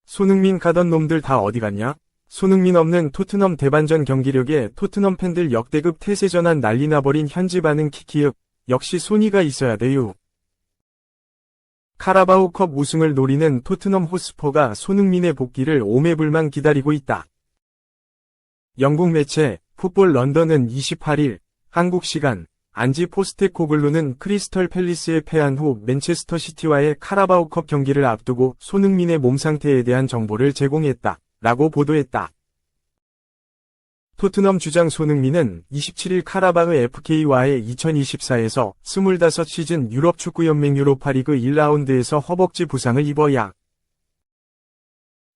손흥민 가던 놈들 다 어디 갔냐? 손흥민 없는 토트넘 대반전 경기력에 토트넘 팬들 역대급 태세 전환 난리 나버린 현지 반응 키키윽. 역시 소니가 있어야 돼요. 카라바오컵 우승을 노리는 토트넘 호스퍼가 손흥민의 복귀를 오매불망 기다리고 있다. 영국 매체 풋볼 런던은 28일 한국 시간 안지 포스테코글루는 크리스털 팰리스에 패한 후 맨체스터 시티와의 카라바오컵 경기를 앞두고 손흥민의 몸 상태에 대한 정보를 제공했다. 라고 보도했다. 토트넘 주장 손흥민은 27일 카라바흐 FK와의 2024에서 25시즌 유럽 축구연맹 유로파리그 1라운드에서 허벅지 부상을 입어 약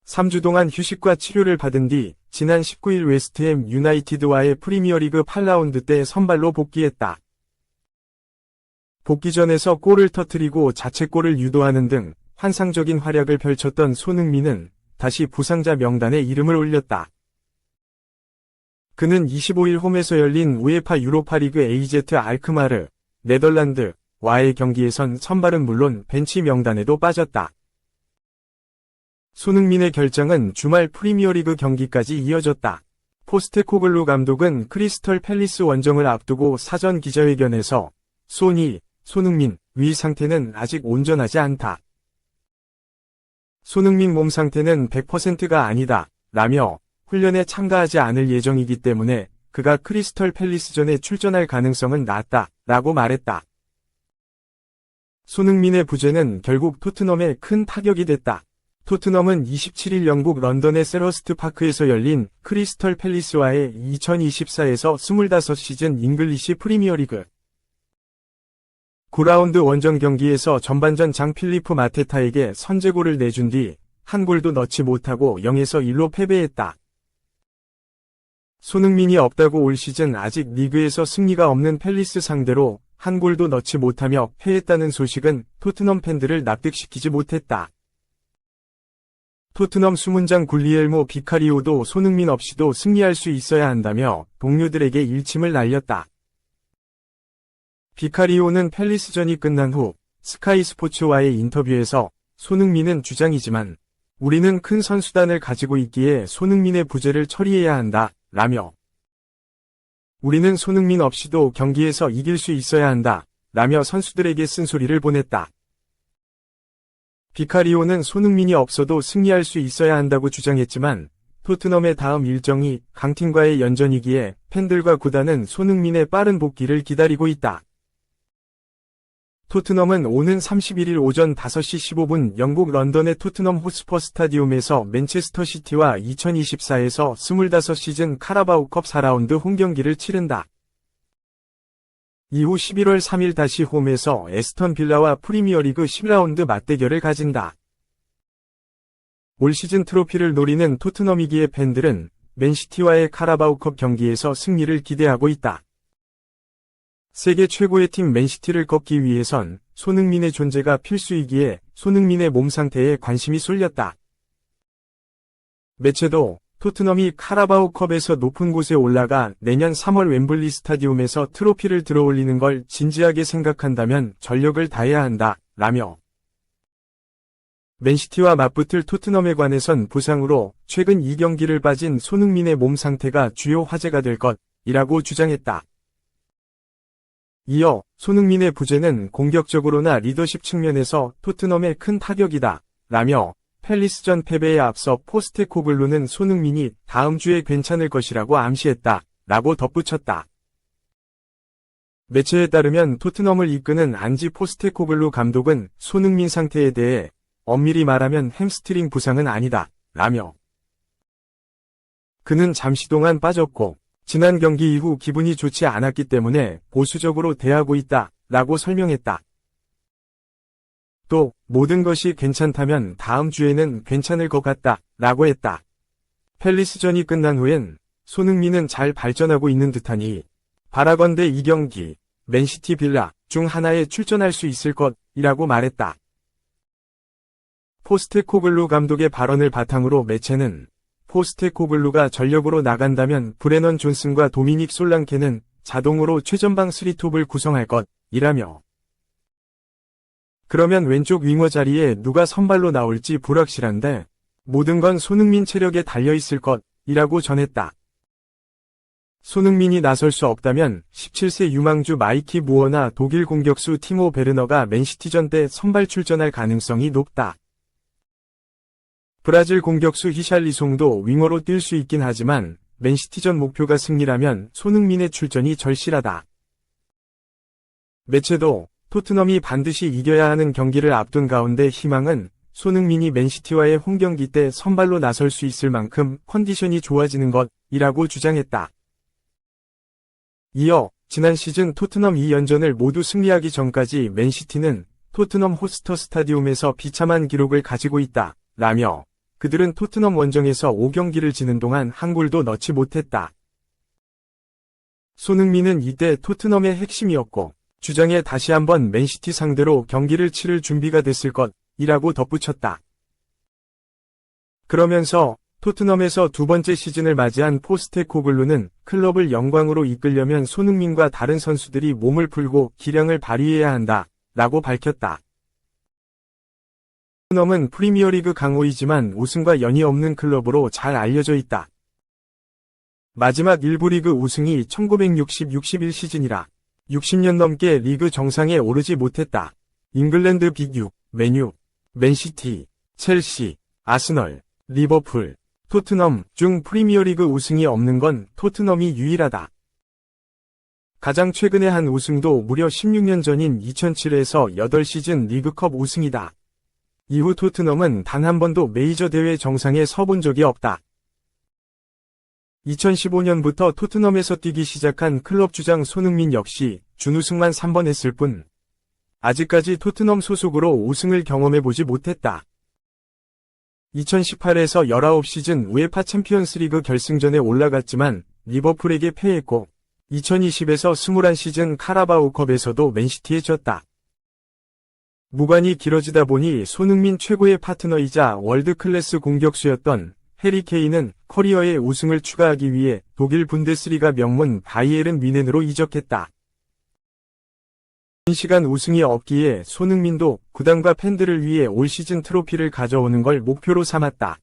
3주 동안 휴식과 치료를 받은 뒤 지난 19일 웨스트햄 유나이티드와의 프리미어리그 8라운드 때 선발로 복귀했다. 복귀전에서 골을 터뜨리고 자책골을 유도하는 등 환상적인 활약을 펼쳤던 손흥민은 다시 부상자 명단에 이름을 올렸다. 그는 25일 홈에서 열린 우에파 유로파리그 AZ 알크마르, 네덜란드와의 경기에선 선발은 물론 벤치 명단에도 빠졌다. 손흥민의 결장은 주말 프리미어리그 경기까지 이어졌다. 포스테코글루 감독은 크리스털 팰리스 원정을 앞두고 사전 기자회견에서 손흥민 위 상태는 아직 온전하지 않다. 손흥민 몸 상태는 100%가 아니다. 라며 훈련에 참가하지 않을 예정이기 때문에 그가 크리스털 팰리스전에 출전할 가능성은 낮다. 라고 말했다. 손흥민의 부재는 결국 토트넘에 큰 타격이 됐다. 토트넘은 27일 영국 런던의 셀허스트 파크에서 열린 크리스털 팰리스와의 2024에서 25시즌 잉글리시 프리미어리그 9라운드 원정 경기에서 전반전 장 필리프 마테타에게 선제골을 내준 뒤 한 골도 넣지 못하고 0에서 1로 패배했다. 손흥민이 없다고 올 시즌 아직 리그에서 승리가 없는 팰리스 상대로 한 골도 넣지 못하며 패했다는 소식은 토트넘 팬들을 납득시키지 못했다. 토트넘 수문장 굴리엘모 비카리오도 손흥민 없이도 승리할 수 있어야 한다며 동료들에게 일침을 날렸다. 비카리오는 팰리스전이 끝난 후 스카이 스포츠와의 인터뷰에서 손흥민은 주장이지만 우리는 큰 선수단을 가지고 있기에 손흥민의 부재를 처리해야 한다. 라며 우리는 손흥민 없이도 경기에서 이길 수 있어야 한다. 라며 선수들에게 쓴소리를 보냈다. 비카리오는 손흥민이 없어도 승리할 수 있어야 한다고 주장했지만 토트넘의 다음 일정이 강팀과의 연전이기에 팬들과 구단은 손흥민의 빠른 복귀를 기다리고 있다. 토트넘은 오는 31일 오전 5시 15분 영국 런던의 토트넘 호스퍼 스타디움에서 맨체스터 시티와 2024에서 25시즌 카라바오컵 4라운드 홈경기를 치른다. 이후 11월 3일 다시 홈에서 에스턴 빌라와 프리미어리그 10라운드 맞대결을 가진다. 올 시즌 트로피를 노리는 토트넘이기에 팬들은 맨시티와의 카라바오컵 경기에서 승리를 기대하고 있다. 세계 최고의 팀 맨시티를 꺾기 위해선 손흥민의 존재가 필수이기에 손흥민의 몸 상태에 관심이 쏠렸다. 매체도 토트넘이 카라바오컵에서 높은 곳에 올라가 내년 3월 웸블리 스타디움에서 트로피를 들어올리는 걸 진지하게 생각한다면 전력을 다해야 한다. 라며 맨시티와 맞붙을 토트넘에 관해선 부상으로 최근 2경기를 빠진 손흥민의 몸 상태가 주요 화제가 될 것이라고 주장했다. 이어 손흥민의 부재는 공격적으로나 리더십 측면에서 토트넘에 큰 타격이다. 라며 팰리스전 패배에 앞서 포스테코글루는 손흥민이 다음 주에 괜찮을 것이라고 암시했다. 라고 덧붙였다. 매체에 따르면 토트넘을 이끄는 안지 포스테코글루 감독은 손흥민 상태에 대해 엄밀히 말하면 햄스트링 부상은 아니다. 라며 그는 잠시 동안 빠졌고 지난 경기 이후 기분이 좋지 않았기 때문에 보수적으로 대하고 있다. 라고 설명했다. 또 모든 것이 괜찮다면 다음 주에는 괜찮을 것 같다. 라고 했다. 팰리스전이 끝난 후엔 손흥민은 잘 발전하고 있는 듯하니 바라건대 2경기 맨시티 빌라 중 하나에 출전할 수 있을 것이라고 말했다. 포스테코글루 감독의 발언을 바탕으로 매체는 포스테코글루가 전력으로 나간다면 브레넌 존슨과 도미닉 솔랑케는 자동으로 최전방 3톱을 구성할 것이라며 그러면 왼쪽 윙어 자리에 누가 선발로 나올지 불확실한데 모든 건 손흥민 체력에 달려있을 것이라고 전했다. 손흥민이 나설 수 없다면 17세 유망주 마이키 무어나 독일 공격수 티모 베르너가 맨시티전 때 선발 출전할 가능성이 높다. 브라질 공격수 히샬리송도 윙어로 뛸 수 있긴 하지만 맨시티전 목표가 승리라면 손흥민의 출전이 절실하다. 매체도 토트넘이 반드시 이겨야 하는 경기를 앞둔 가운데 희망은 손흥민이 맨시티와의 홈경기 때 선발로 나설 수 있을 만큼 컨디션이 좋아지는 것이라고 주장했다. 이어 지난 시즌 토트넘 2연전을 모두 승리하기 전까지 맨시티는 토트넘 호스터 스타디움에서 비참한 기록을 가지고 있다 라며 그들은 토트넘 원정에서 5경기를 지는 동안 한 골도 넣지 못했다. 손흥민은 이때 토트넘의 핵심이었고 주장에 다시 한번 맨시티 상대로 경기를 치를 준비가 됐을 것이라고 덧붙였다. 그러면서 토트넘에서 두 번째 시즌을 맞이한 포스테코글루는 클럽을 영광으로 이끌려면 손흥민과 다른 선수들이 몸을 풀고 기량을 발휘해야 한다 라고 밝혔다. 토트넘은 프리미어리그 강호이지만 우승과 연이 없는 클럽으로 잘 알려져 있다. 마지막 1부 리그 우승이 1960-61 시즌이라 60년 넘게 리그 정상에 오르지 못했다. 잉글랜드 빅6, 맨유, 맨시티, 첼시, 아스널, 리버풀, 토트넘 중 프리미어리그 우승이 없는 건 토트넘이 유일하다. 가장 최근에 한 우승도 무려 16년 전인 2007에서 8시즌 리그컵 우승이다. 이후 토트넘은 단 한 번도 메이저 대회 정상에 서본 적이 없다. 2015년부터 토트넘에서 뛰기 시작한 클럽 주장 손흥민 역시 준우승만 3번 했을 뿐 아직까지 토트넘 소속으로 우승을 경험해보지 못했다. 2018에서 19시즌 우에파 챔피언스리그 결승전에 올라갔지만 리버풀에게 패했고 2020에서 21시즌 카라바오컵에서도 맨시티에 졌다. 무관이 길어지다 보니 손흥민 최고의 파트너이자 월드클래스 공격수였던 해리 케인은 커리어의 우승을 추가하기 위해 독일 분데스리가 명문 바이에른 뮌헨으로 이적했다. 긴 시간 우승이 없기에 손흥민도 구단과 팬들을 위해 올 시즌 트로피를 가져오는 걸 목표로 삼았다.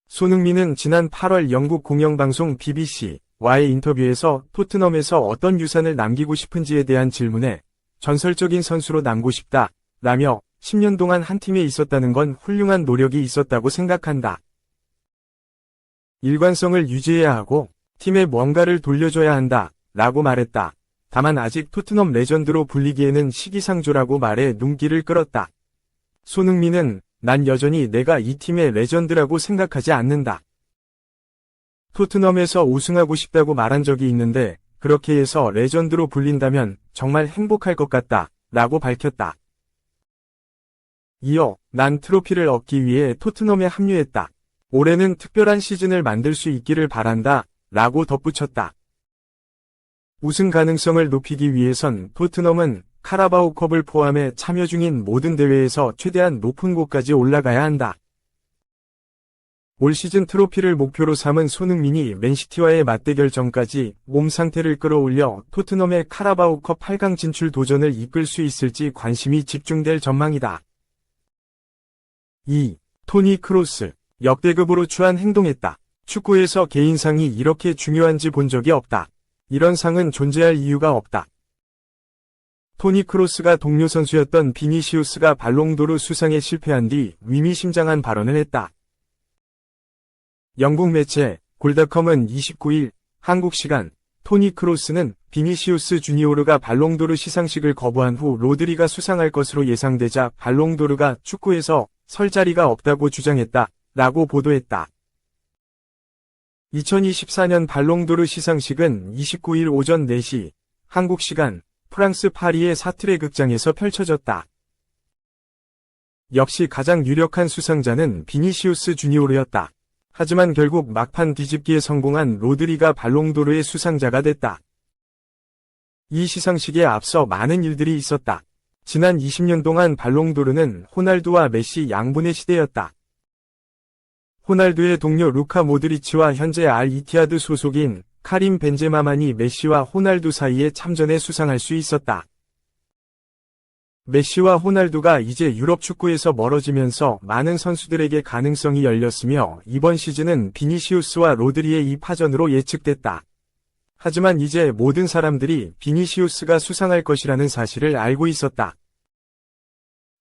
손흥민은 지난 8월 영국 공영방송 BBC와의 인터뷰에서 토트넘에서 어떤 유산을 남기고 싶은지에 대한 질문에 전설적인 선수로 남고 싶다 라며 10년 동안 한 팀에 있었다는 건 훌륭한 노력이 있었다고 생각한다. 일관성을 유지해야 하고 팀에 뭔가를 돌려줘야 한다 라고 말했다. 다만 아직 토트넘 레전드로 불리기에는 시기상조라고 말해 눈길을 끌었다. 손흥민은 난 여전히 내가 이 팀의 레전드라고 생각하지 않는다. 토트넘에서 우승하고 싶다고 말한 적이 있는데 그렇게 해서 레전드로 불린다면 정말 행복할 것 같다 라고 밝혔다. 이어 난 트로피를 얻기 위해 토트넘에 합류했다. 올해는 특별한 시즌을 만들 수 있기를 바란다 라고 덧붙였다. 우승 가능성을 높이기 위해선 토트넘은 카라바오컵을 포함해 참여 중인 모든 대회에서 최대한 높은 곳까지 올라가야 한다. 올 시즌 트로피를 목표로 삼은 손흥민이 맨시티와의 맞대결 전까지 몸 상태를 끌어올려 토트넘의 카라바오컵 8강 진출 도전을 이끌 수 있을지 관심이 집중될 전망이다. 2. 토니 크로스. 역대급으로 추한 행동했다. 축구에서 개인상이 이렇게 중요한지 본 적이 없다. 이런 상은 존재할 이유가 없다. 토니 크로스가 동료 선수였던 비니시우스가 발롱도르 수상에 실패한 뒤 의미심장한 발언을 했다. 영국 매체 골닷컴은 29일 한국 시간 토니 크로스는 비니시우스 주니오르가 발롱도르 시상식을 거부한 후 로드리가 수상할 것으로 예상되자 발롱도르가 축구에서 설 자리가 없다고 주장했다 라고 보도했다. 2024년 발롱도르 시상식은 29일 오전 4시 한국 시간 프랑스 파리의 사트레 극장에서 펼쳐졌다. 역시 가장 유력한 수상자는 비니시우스 주니오르였다. 하지만 결국 막판 뒤집기에 성공한 로드리가 발롱도르의 수상자가 됐다. 이 시상식에 앞서 많은 일들이 있었다. 지난 20년 동안 발롱도르는 호날두와 메시 양분의 시대였다. 호날두의 동료 루카 모드리치와 현재 알-이티하드 소속인 카림 벤제마만이 메시와 호날두 사이에 참전에 수상할 수 있었다. 메시와 호날두가 이제 유럽 축구에서 멀어지면서 많은 선수들에게 가능성이 열렸으며 이번 시즌은 비니시우스와 로드리의 이 파전으로 예측됐다. 하지만 이제 모든 사람들이 비니시우스가 수상할 것이라는 사실을 알고 있었다.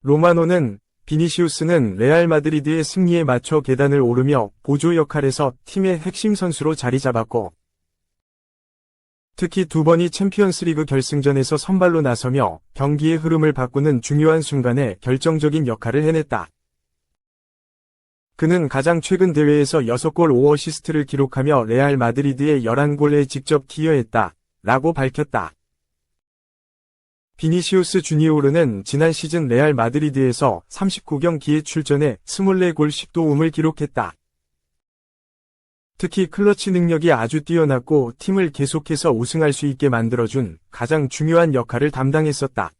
로마노는 비니시우스는 레알 마드리드의 승리에 맞춰 계단을 오르며 보조 역할에서 팀의 핵심 선수로 자리 잡았고, 특히 두 번이 챔피언스리그 결승전에서 선발로 나서며 경기의 흐름을 바꾸는 중요한 순간에 결정적인 역할을 해냈다. 그는 가장 최근 대회에서 6골 5어시스트를 기록하며 레알 마드리드의 11골에 직접 기여했다. 라고 밝혔다. 비니시우스 주니오르는 지난 시즌 레알 마드리드에서 39경기에 출전해 24골 10도움을 기록했다. 특히 클러치 능력이 아주 뛰어났고 팀을 계속해서 우승할 수 있게 만들어준 가장 중요한 역할을 담당했었다.